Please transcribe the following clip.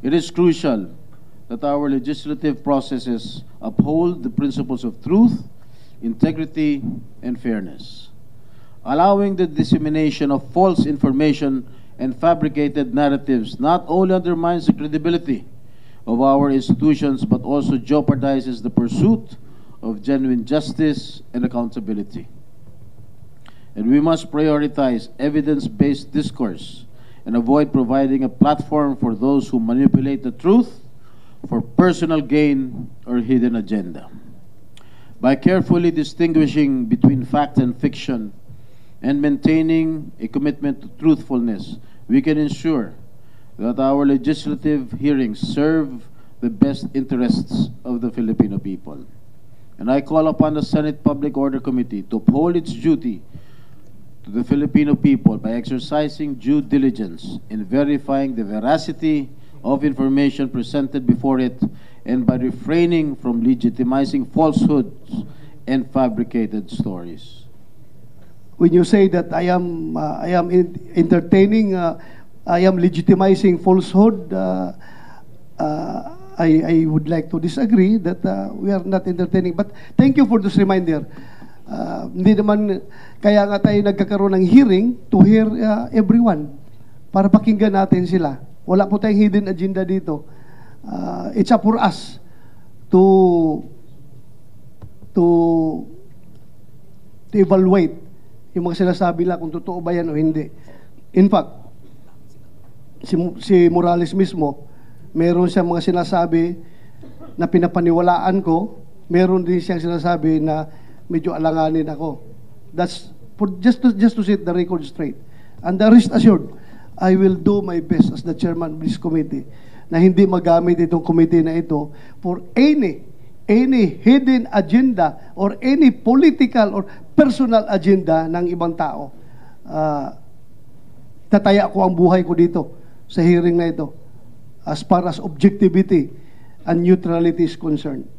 It is crucial that our legislative processes uphold the principles of truth, integrity, and fairness. Allowing the dissemination of false information and fabricated narratives not only undermines the credibility of our institutions but also jeopardizes the pursuit of genuine justice and accountability. And we must prioritize evidence-based discourse and avoid providing a platform for those who manipulate the truth for personal gain or hidden agenda. By carefully distinguishing between fact and fiction and maintaining a commitment to truthfulness, we can ensure that our legislative hearings serve the best interests of the Filipino people. And I call upon the Senate Public Order Committee to uphold its duty to the Filipino people by exercising due diligence in verifying the veracity of information presented before it and by refraining from legitimizing falsehoods and fabricated stories. When you say that I am entertaining, I am legitimizing falsehood, I would like to disagree that we are not entertaining. But thank you for this reminder. Hindi naman, kaya nga tayo nagkakaroon ng hearing to hear everyone para pakinggan natin sila. Wala po tayong hidden agenda dito. It's up for us to evaluate yung mga sinasabi lang kung totoo ba yan o hindi. In fact, si Morales mismo, meron siyang mga sinasabi na pinapaniwalaan ko, meron din siyang sinasabi na medyo alanganin ako. That's for just to set the record straight. And rest assured, I will do my best as the chairman of this committee na hindi magamit itong committee na ito for any hidden agenda or any political or personal agenda ng ibang tao. Tataya ko ang buhay ko dito sa hearing na ito as far as objectivity and neutrality is concerned.